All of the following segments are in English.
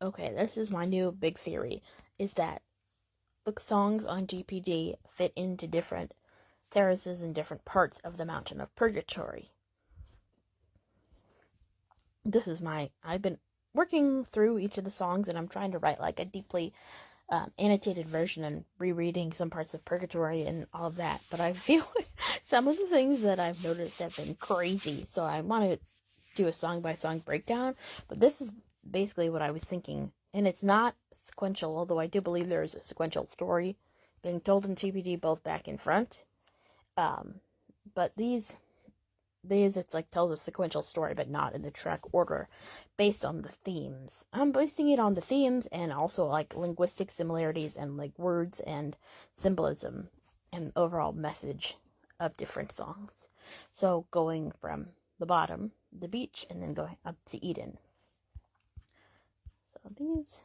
Okay, this is my new big theory, is that the songs on TTPD fit into different terraces and different parts of the mountain of purgatory. I've been working through each of the songs, and I'm trying to write like a deeply annotated version and rereading some parts of purgatory and all of that, but I feel some of the things that I've noticed have been crazy, so I want to do a song by song breakdown, but this is basically what I was thinking, and it's not sequential, although I do believe there is a sequential story being told in TPD both back and front. But these it's like tells a sequential story, but not in the track order, based on the themes. I'm basing it on the themes and also like linguistic similarities and like words and symbolism and overall message of different songs. So going from the bottom, the beach, and then going up to Eden. So these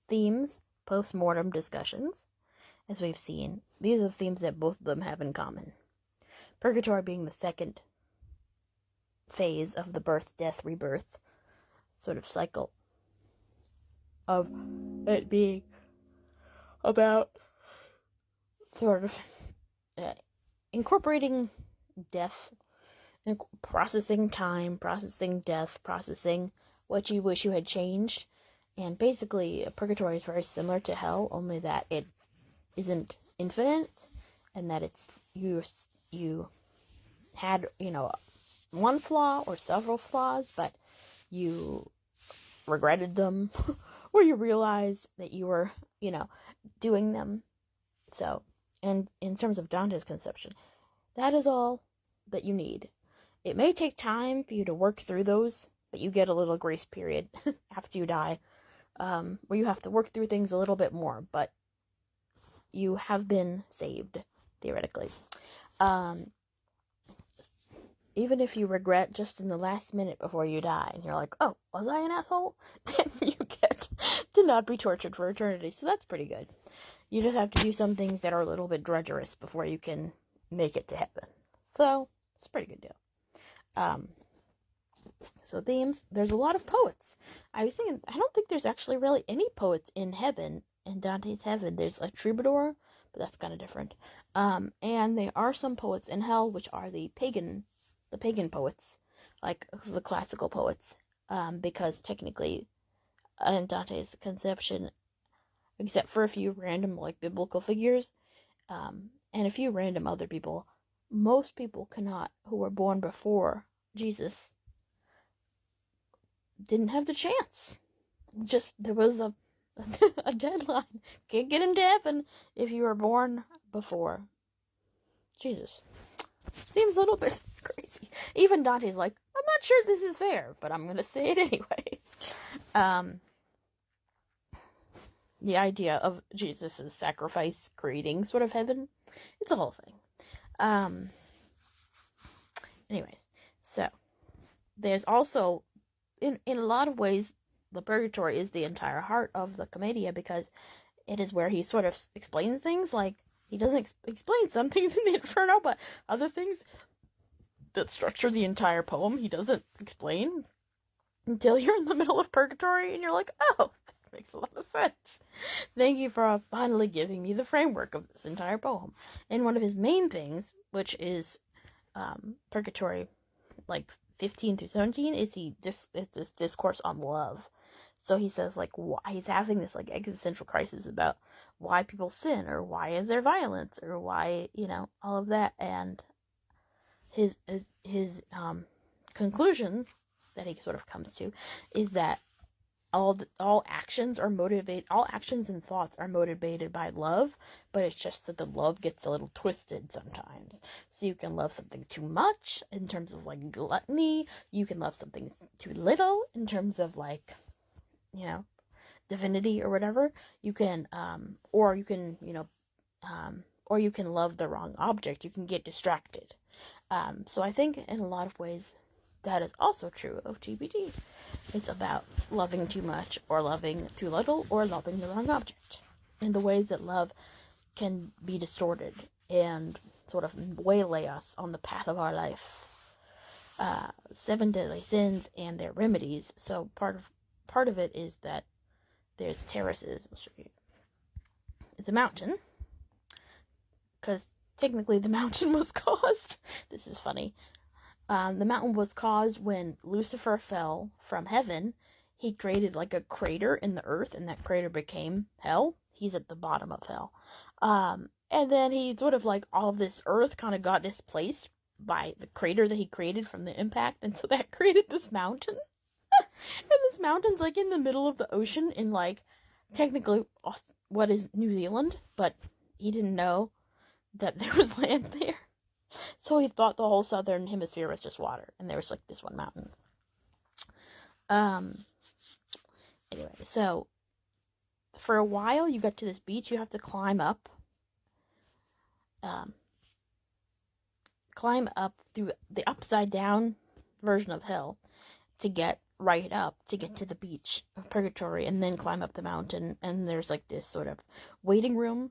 themes, post-mortem discussions, as we've seen, these are the themes that both of them have in common. Purgatory being the second phase of the birth, death, rebirth sort of cycle of it being about sort of incorporating death, and processing time, processing death, processing what you wish you had changed. And basically, purgatory is very similar to hell, only that it isn't infinite, and that it's you had, one flaw or several flaws, but you regretted them, or you realized that you were, doing them. So, and in terms of Dante's conception, that is all that you need. It may take time for you to work through those, but you get a little grace period after you die, where you have to work through things a little bit more, but you have been saved, theoretically. Even if you regret just in the last minute before you die, and you're like, oh, was I an asshole? Then you get to not be tortured for eternity, so that's pretty good. You just have to do some things that are a little bit drudgerous before you can make it to heaven. So, it's a pretty good deal. So themes, there's a lot of poets. I was thinking, I don't think there's actually really any poets in heaven, in Dante's heaven. There's a troubadour, but that's kind of different. And there are some poets in hell, which are the pagan poets, like the classical poets, because technically, in Dante's conception, except for a few random, like, biblical figures, and a few random other people, most people who were born before Jesus, didn't have the chance. Just, there was a deadline. Can't get into heaven if you were born before Jesus. Seems a little bit crazy. Even Dante's like, I'm not sure this is fair, but I'm gonna say it anyway. The idea of Jesus' sacrifice creating sort of heaven, it's a whole thing. Anyways, so there's also, in a lot of ways, the purgatory is the entire heart of the Commedia, because it is where he sort of explains things. Like, he doesn't explain some things in the Inferno, but other things that structure the entire poem, he doesn't explain until you're in the middle of purgatory, and you're like, oh, that makes a lot of sense. Thank you for finally giving me the framework of this entire poem. And one of his main things, which is purgatory, like 15 through 17, is it's this discourse on love. So he says, like, why he's having this, like, existential crisis about why people sin, or why is there violence, or why, all of that. And his conclusion that he sort of comes to is that all actions and thoughts are motivated by love, but it's just that the love gets a little twisted sometimes. So you can love something too much in terms of, like, gluttony. You can love something too little in terms of, like, divinity or whatever. You can, or you can love the wrong object. You can get distracted. So I think in a lot of ways that is also true of TPD. It's about loving too much, or loving too little, or loving the wrong object. And the ways that love can be distorted and sort of waylay us on the path of our life. 7 deadly sins and their remedies. So part of part of it is that there's terraces. I'll show you. It's a mountain, because technically the mountain was caused. This is funny. The mountain was caused when Lucifer fell from heaven. He created like a crater in the earth, and that crater became hell. He's at the bottom of hell. And then he sort of like all of this earth kind of got displaced by the crater that he created from the impact, and so that created this mountain. And this mountain's like in the middle of the ocean in like technically what is New Zealand, but he didn't know that there was land there. So he thought the whole southern hemisphere was just water, and there was like this one mountain. Anyway, so for a while you get to this beach, you have to climb up through the upside down version of hell to get right up, to get to the beach of purgatory, and then climb up the mountain. And there's like this sort of waiting room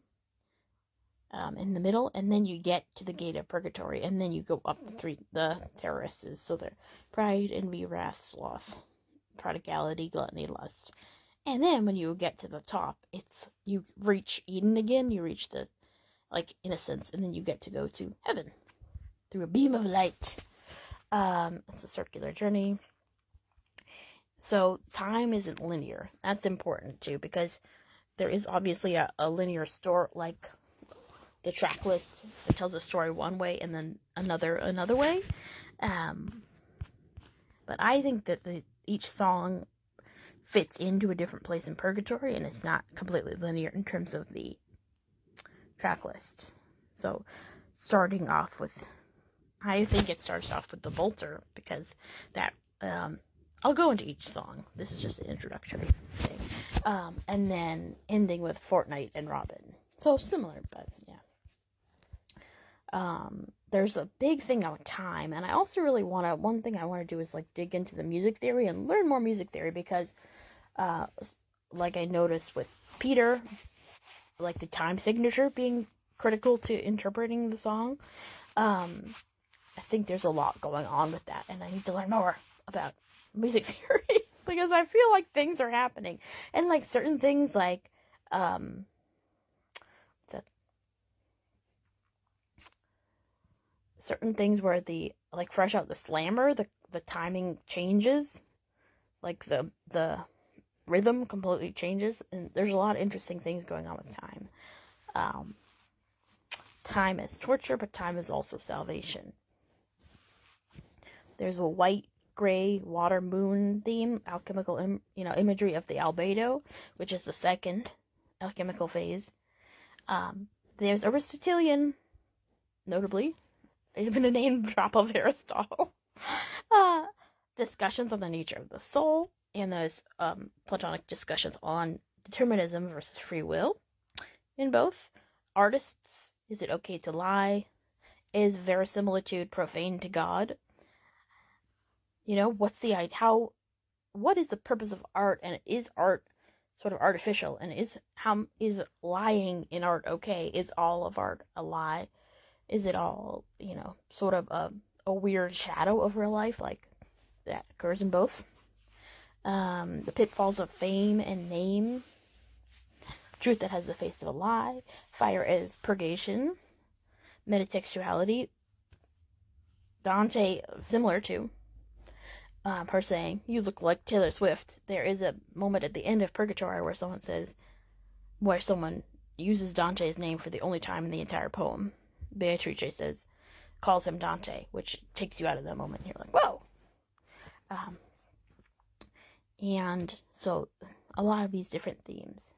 in the middle, and then you get to the gate of purgatory, and then you go up the terraces. So they're pride, envy, wrath, sloth, prodigality, gluttony, lust. And then when you get to the top, you reach Eden again, you reach the like innocence, and then you get to go to heaven through a beam of light. It's a circular journey. So time isn't linear. That's important too, because there is obviously a linear story, like the track list that tells a story one way and then another way. But I think that each song fits into a different place in purgatory, and it's not completely linear in terms of the track list. So starting off with, I think it starts off with the Volter, because that, I'll go into each song. This is just an introductory thing. And then ending with Fortnite and Robin. So similar, but yeah. There's a big thing on time, and I also really one thing I want to do is like dig into the music theory and learn more music theory, because like I noticed with Peter, like the time signature being critical to interpreting the song. I think there's a lot going on with that, and I need to learn more about music theory because I feel like things are happening, and like certain things like certain things where the like fresh out the slammer, the timing changes, like the rhythm completely changes, and there's a lot of interesting things going on with time. Time is torture, but time is also salvation. There's a white, gray, water, moon theme, alchemical imagery of the albedo, which is the second alchemical phase. There's Aristotelian, notably, even a name drop of Aristotle, discussions on the nature of the soul, and there's Platonic discussions on determinism versus free will. In both artists, is it okay to lie? Is verisimilitude profane to God? What is the purpose of art, and is art sort of artificial, and is lying in art okay? Is all of art a lie? Is it all, sort of a weird shadow of real life, like that occurs in both? The pitfalls of fame and name, truth that has the face of a lie, fire is purgation, metatextuality, Dante, similar to her saying, "You look like Taylor Swift." There is a moment at the end of Purgatory where someone uses Dante's name for the only time in the entire poem. Beatrice calls him Dante, which takes you out of that moment. You're like, whoa. And so a lot of these different themes.